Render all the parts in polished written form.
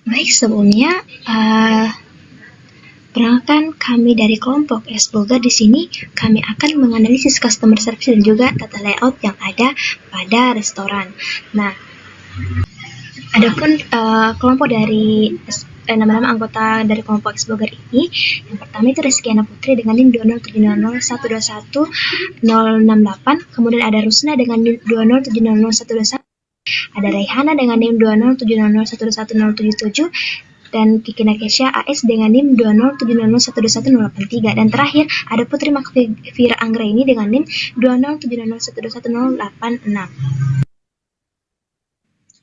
Baik, sebelumnya perkenalkan kami dari kelompok S-Blogger. Di sini kami akan menganalisis customer service dan juga tata layout yang ada pada restoran. Nah, adapun kelompok dari nama-nama anggota dari kelompok S-Blogger ini, yang pertama itu Reskiana Putri dengan NIM 20700121068, kemudian ada Rusna dengan NIM 207000121, ada Raihana dengan NIM 20700111077, dan Kiki Nakesha AS dengan NIM 207012183, dan terakhir ada Putri Makfira Anggraini dengan NIM 20701211086.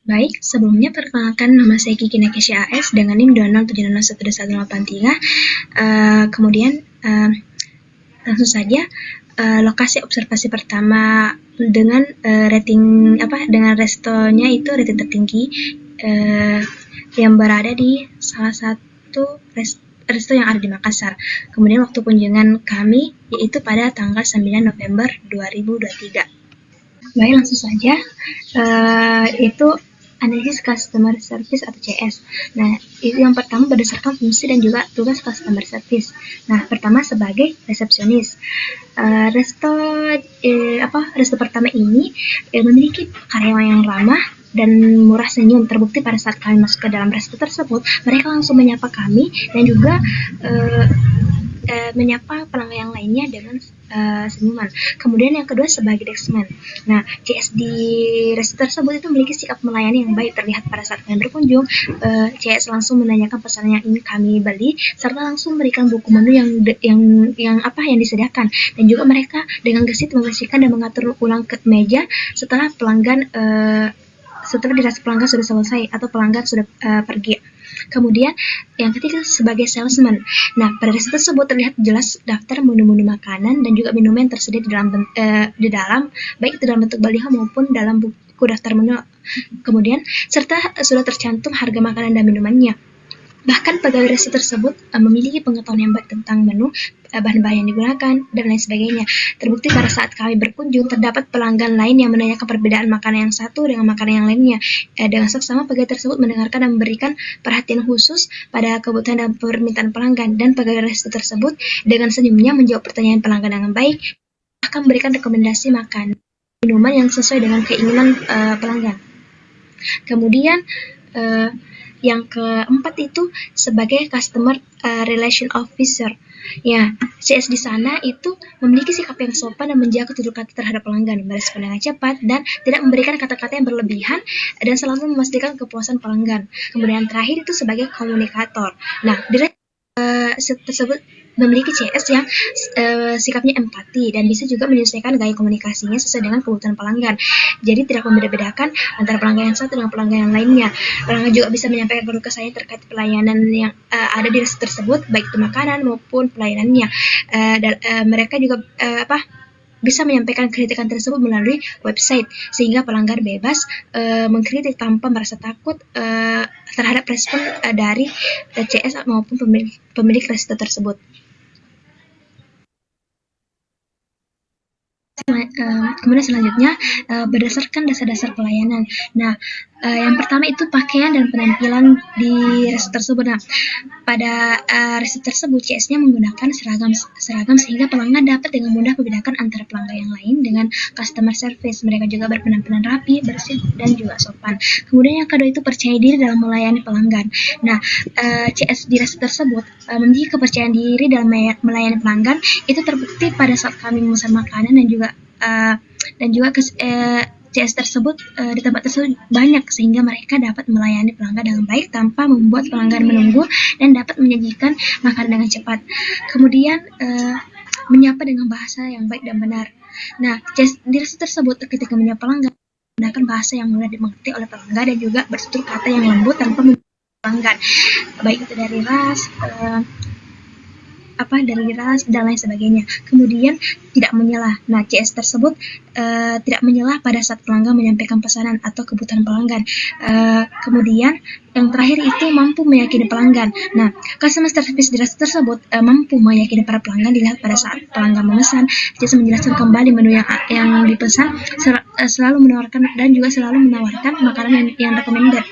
Baik, sebelumnya perkenalkan nama saya Kiki Nakesha AS dengan NIM 20701211083. Kemudian langsung saja lokasi observasi pertama dengan dengan restonya itu rating tertinggi yang berada di salah satu resto yang ada di Makassar. Kemudian waktu kunjungan kami yaitu pada tanggal 9 November 2023. Baik, langsung saja itu analisis customer service atau CS. Nah, itu yang pertama berdasarkan fungsi dan juga tugas customer service. Nah, pertama sebagai resepsionis. Resto pertama ini memiliki karyawan yang ramah dan murah senyum. Terbukti pada saat kami masuk ke dalam resto tersebut, mereka langsung menyapa kami dan juga menyapa pelanggan yang lainnya dengan senyuman. Kemudian yang kedua sebagai deskman. Nah, CS di resto tersebut itu memiliki sikap melayani yang baik. Terlihat pada saat kami berkunjung, CS langsung menanyakan pesanan yang ingin kami beli serta langsung memberikan buku menu yang disediakan, dan juga mereka dengan gesit membersihkan dan mengatur ulang ke meja setelah dirasa pelanggan sudah selesai atau pelanggan sudah pergi. Kemudian yang ketiga sebagai salesman. Nah, pada resto tersebut terlihat jelas daftar menu-menu makanan dan juga minuman yang tersedia di dalam baik itu dalam bentuk baliho maupun dalam buku daftar menu. Kemudian serta sudah tercantum harga makanan dan minumannya. Bahkan pegawai resto tersebut memiliki pengetahuan yang baik tentang menu, bahan-bahan yang digunakan, dan lain sebagainya. Terbukti pada saat kami berkunjung, terdapat pelanggan lain yang menanyakan perbedaan makanan yang satu dengan makanan yang lainnya. Dengan seksama, pegawai tersebut mendengarkan dan memberikan perhatian khusus pada kebutuhan dan permintaan pelanggan, dan pegawai resto tersebut dengan senyumnya menjawab pertanyaan pelanggan dengan baik, akan memberikan rekomendasi makanan minuman yang sesuai dengan keinginan pelanggan. Kemudian yang keempat itu sebagai customer relation officer. Ya, CS di sana itu memiliki sikap yang sopan dan menjaga kedudukan terhadap pelanggan, merespon dengan cepat dan tidak memberikan kata-kata yang berlebihan dan selalu memastikan kepuasan pelanggan. Kemudian terakhir itu sebagai komunikator. Nah, tersebut memiliki CS yang sikapnya empati dan bisa juga menyesuaikan gaya komunikasinya sesuai dengan kebutuhan pelanggan. Jadi tidak membeda-bedakan antara pelanggan yang satu dengan pelanggan yang lainnya. Pelanggan juga bisa menyampaikan keluh kesahnya terkait pelayanan yang ada di resto tersebut, baik itu makanan maupun pelayanannya. Mereka juga bisa menyampaikan kritikan tersebut melalui website, sehingga pelanggan bebas mengkritik tanpa merasa takut terhadap respon dari CS maupun pemilik resto tersebut. Kemudian selanjutnya berdasarkan dasar-dasar pelayanan. Nah, yang pertama itu pakaian dan penampilan di resto tersebut. Nah, pada resto tersebut CS-nya menggunakan seragam sehingga pelanggan dapat dengan mudah membedakan antara pelanggan yang lain dengan customer service. Mereka juga berpenampilan rapi, bersih, dan juga sopan. Kemudian yang kedua itu percaya diri dalam melayani pelanggan. Nah, CS di resto tersebut memiliki kepercayaan diri dalam melayani pelanggan. Itu terbukti pada saat kami memesan makanan dan juga CS tersebut di tempat tersebut banyak, sehingga mereka dapat melayani pelanggan dengan baik tanpa membuat pelanggan menunggu dan dapat menyajikan makanan dengan cepat. Kemudian menyapa dengan bahasa yang baik dan benar. Nah, CS di resto tersebut ketika menyapa pelanggan menggunakan bahasa yang mudah dimengerti oleh pelanggan dan juga bertutur kata yang lembut tanpa membuat pelanggan, baik itu dari ras, dari ras dan lain sebagainya. Kemudian tidak menyelah. Nah, CS tersebut tidak menyelah pada saat pelanggan menyampaikan pesanan atau kebutuhan pelanggan. Kemudian yang terakhir itu mampu meyakini pelanggan. Nah, customer service di resto tersebut mampu meyakini para pelanggan dilihat pada saat pelanggan memesan, jasa menjelaskan kembali menu yang dipesan, selalu menawarkan dan juga selalu menawarkan makanan yang recommended.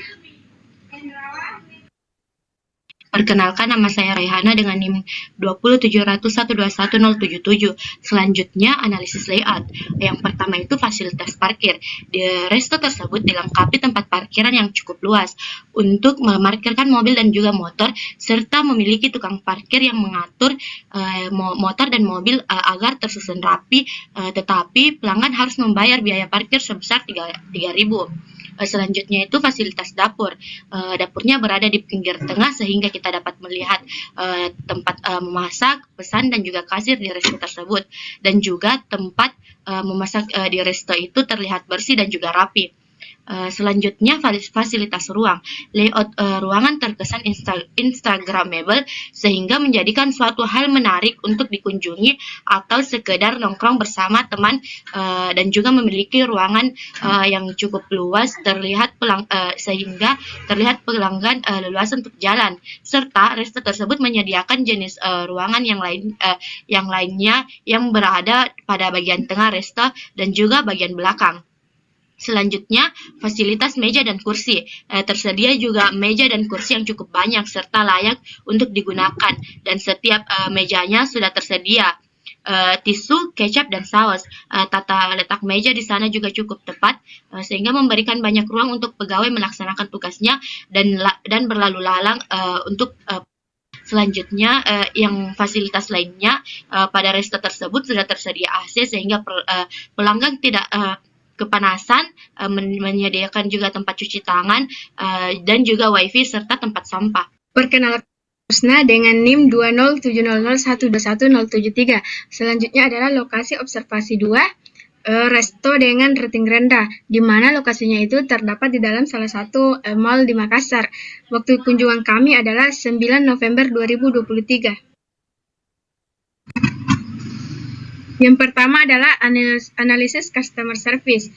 Perkenalkan, nama saya Raihana dengan NIM 20701211077. Selanjutnya, analisis layout. Yang pertama itu fasilitas parkir. Di resto tersebut dilengkapi tempat parkiran yang cukup luas untuk memarkirkan mobil dan juga motor, serta memiliki tukang parkir yang mengatur motor dan mobil agar tersusun rapi, tetapi pelanggan harus membayar biaya parkir sebesar 3.000. Selanjutnya itu fasilitas dapur. Dapurnya berada di pinggir tengah sehingga kita dapat melihat tempat memasak, pesan, dan juga kasir di resto tersebut. Dan juga tempat memasak di resto itu terlihat bersih dan juga rapi. Selanjutnya fasilitas ruang. Layout ruangan terkesan instagramable sehingga menjadikan suatu hal menarik untuk dikunjungi atau sekedar nongkrong bersama teman, dan juga memiliki ruangan yang cukup luas sehingga terlihat pelanggan leluasa untuk jalan, serta resto tersebut menyediakan jenis ruangan yang lainnya yang berada pada bagian tengah resto dan juga bagian belakang. Selanjutnya, fasilitas meja dan kursi. Tersedia juga meja dan kursi yang cukup banyak serta layak untuk digunakan, dan setiap mejanya sudah tersedia tisu, kecap, dan saus. Tata letak meja di sana juga cukup tepat, sehingga memberikan banyak ruang untuk pegawai melaksanakan tugasnya dan berlalu lalang untuk Selanjutnya, yang fasilitas lainnya pada resto tersebut sudah tersedia AC sehingga pelanggan tidak kepanasan, menyediakan juga tempat cuci tangan, dan juga wifi serta tempat sampah. Perkenalkan Rusna dengan NIM 20701211073. Selanjutnya adalah lokasi observasi 2, resto dengan rating rendah, di mana lokasinya itu terdapat di dalam salah satu mall di Makassar. Waktu kunjungan kami adalah 9 November 2023. Yang pertama adalah analisis customer service,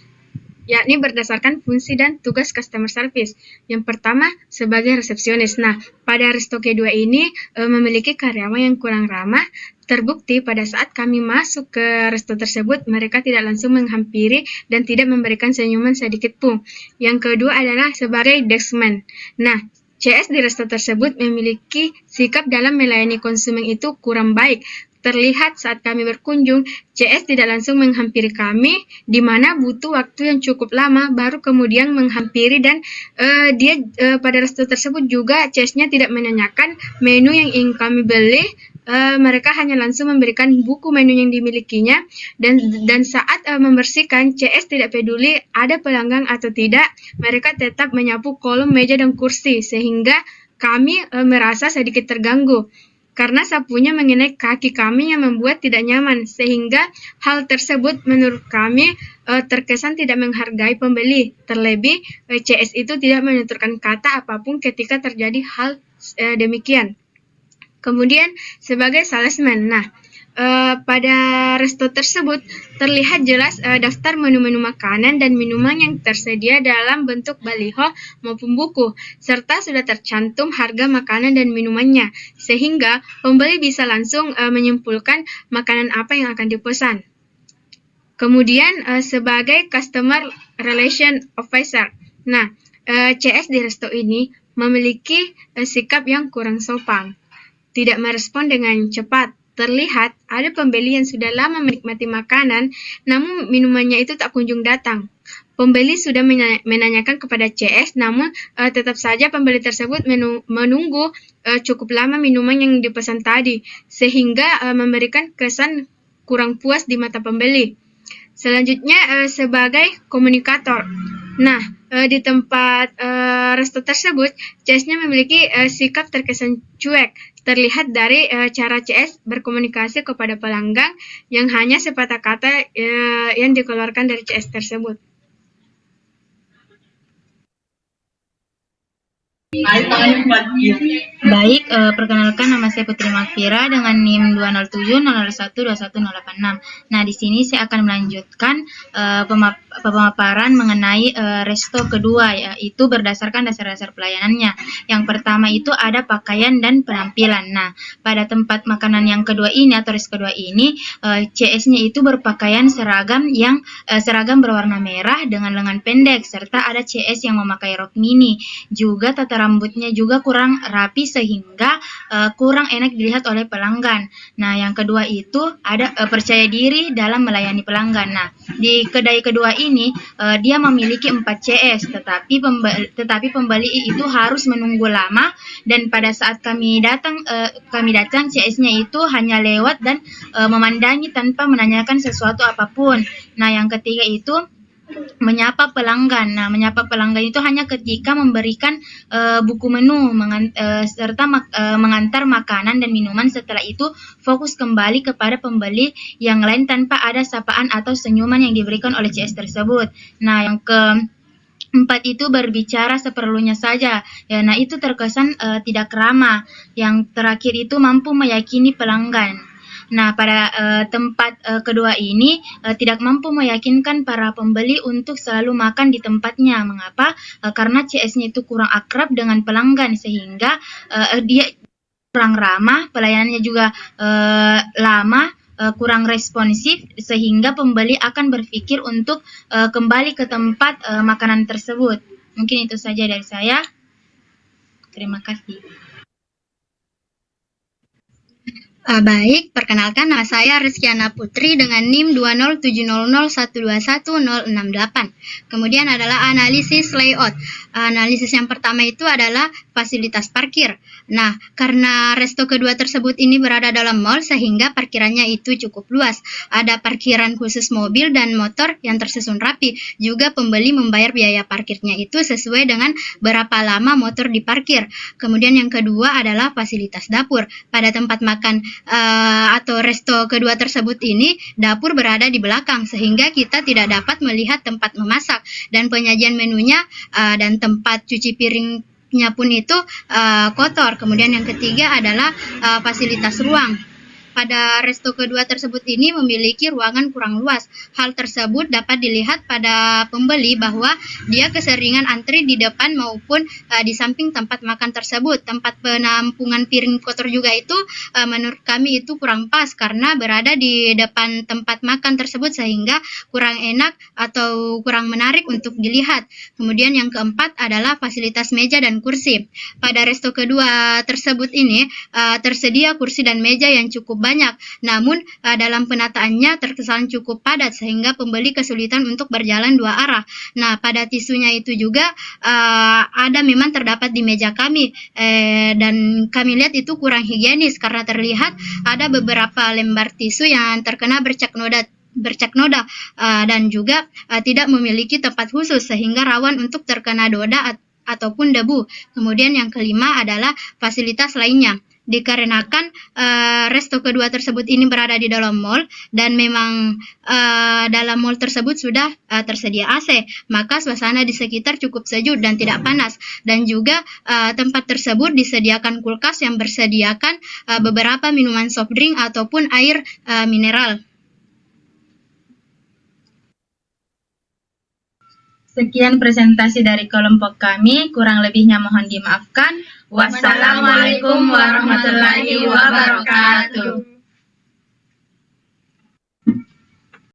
yakni berdasarkan fungsi dan tugas customer service. Yang pertama, sebagai resepsionis. Nah, pada resto kedua ini memiliki karyawan yang kurang ramah. Terbukti pada saat kami masuk ke resto tersebut, mereka tidak langsung menghampiri dan tidak memberikan senyuman sedikit pun. Yang kedua adalah sebagai deskman. Nah, CS di resto tersebut memiliki sikap dalam melayani konsumen itu kurang baik. Terlihat saat kami berkunjung, CS tidak langsung menghampiri kami, di mana butuh waktu yang cukup lama baru kemudian menghampiri, dan dia pada resto tersebut juga CS-nya tidak menanyakan menu yang ingin kami beli. Mereka hanya langsung memberikan buku menu yang dimilikinya, dan saat membersihkan, CS tidak peduli ada pelanggan atau tidak, mereka tetap menyapu kolom meja dan kursi, sehingga kami merasa sedikit terganggu karena sapunya mengenai kaki kami yang membuat tidak nyaman, sehingga hal tersebut menurut kami terkesan tidak menghargai pembeli. Terlebih, CS itu tidak menuturkan kata apapun ketika terjadi hal demikian. Kemudian, sebagai salesman, pada resto tersebut terlihat jelas daftar menu-menu makanan dan minuman yang tersedia dalam bentuk baliho maupun buku, serta sudah tercantum harga makanan dan minumannya, sehingga pembeli bisa langsung menyimpulkan makanan apa yang akan dipesan. Kemudian sebagai Customer Relation Officer, CS di resto ini memiliki sikap yang kurang sopan, tidak merespon dengan cepat. Terlihat ada pembeli yang sudah lama menikmati makanan, namun minumannya itu tak kunjung datang. Pembeli sudah menanyakan kepada CS, namun tetap saja pembeli tersebut menunggu cukup lama minuman yang dipesan tadi, sehingga memberikan kesan kurang puas di mata pembeli. Selanjutnya, sebagai komunikator. Di tempat resto tersebut, CS-nya memiliki sikap terkesan cuek. Terlihat dari cara CS berkomunikasi kepada pelanggan yang hanya sepatah kata yang dikeluarkan dari CS tersebut. Baik, perkenalkan nama saya Putri Makfira dengan NIM 20700121086. Nah, di sini saya akan melanjutkan pemaparan mengenai resto kedua, yaitu berdasarkan dasar-dasar pelayanannya. Yang pertama itu ada pakaian dan penampilan. Nah, pada tempat makanan yang kedua ini atau resto kedua ini, CS-nya itu berpakaian seragam yang seragam berwarna merah dengan lengan pendek, serta ada CS yang memakai rok mini. Juga tata rambutnya juga kurang rapi sehingga kurang enak dilihat oleh pelanggan. Nah, yang kedua itu ada percaya diri dalam melayani pelanggan. Nah, di kedai kedua ini dia memiliki 4 CS, tetapi pembeli itu harus menunggu lama, dan pada saat kami datang CS-nya itu hanya lewat dan memandangi tanpa menanyakan sesuatu apapun. Nah, yang ketiga itu menyapa pelanggan. Nah, menyapa pelanggan itu hanya ketika memberikan buku menu, serta mengantar makanan dan minuman. Setelah itu fokus kembali kepada pembeli yang lain tanpa ada sapaan atau senyuman yang diberikan oleh CS tersebut. Nah, yang keempat itu berbicara seperlunya saja. Ya, nah itu terkesan tidak ramah. Yang terakhir itu mampu meyakini pelanggan. Nah, pada tempat kedua ini tidak mampu meyakinkan para pembeli untuk selalu makan di tempatnya. Mengapa? Karena CS-nya itu kurang akrab dengan pelanggan, sehingga dia kurang ramah, pelayanannya juga lama, kurang responsif, sehingga pembeli akan berpikir untuk kembali ke tempat makanan tersebut. Mungkin itu saja dari saya. Terima kasih. Baik, perkenalkan nama saya Rizkyana Putri dengan NIM 20700121068. Kemudian adalah analisis layout. Analisis yang pertama itu adalah fasilitas parkir. Nah, karena resto kedua tersebut ini berada dalam mall sehingga parkirannya itu cukup luas. Ada parkiran khusus mobil dan motor yang tersusun rapi. Juga pembeli membayar biaya parkirnya itu sesuai dengan berapa lama motor diparkir. Kemudian yang kedua adalah fasilitas dapur. Pada tempat makan atau resto kedua tersebut ini, dapur berada di belakang sehingga kita tidak dapat melihat tempat memasak, dan penyajian menunya dan tempat cuci piringnya pun itu kotor. Kemudian yang ketiga adalah fasilitas ruang. Pada resto kedua tersebut ini memiliki ruangan kurang luas. Hal tersebut dapat dilihat pada pembeli bahwa dia keseringan antri di depan maupun di samping tempat makan tersebut. Tempat penampungan piring kotor juga itu menurut kami itu kurang pas karena berada di depan tempat makan tersebut sehingga kurang enak atau kurang menarik untuk dilihat. Kemudian yang keempat adalah fasilitas meja dan kursi. Pada resto kedua tersebut ini tersedia kursi dan meja yang cukup banyak, namun dalam penataannya terkesan cukup padat sehingga pembeli kesulitan untuk berjalan dua arah. Nah, pada tisunya itu juga ada memang terdapat di meja kami, dan kami lihat itu kurang higienis karena terlihat ada beberapa lembar tisu yang terkena bercak noda dan juga tidak memiliki tempat khusus sehingga rawan untuk terkena noda ataupun debu. Kemudian yang kelima adalah fasilitas lainnya. Dikarenakan resto kedua tersebut ini berada di dalam mall dan memang dalam mall tersebut sudah tersedia AC, maka suasana di sekitar cukup sejuk dan tidak panas, dan juga tempat tersebut disediakan kulkas yang bersediakan beberapa minuman soft drink ataupun air mineral. Sekian presentasi dari kelompok kami, kurang lebihnya mohon dimaafkan. Wassalamualaikum warahmatullahi wabarakatuh.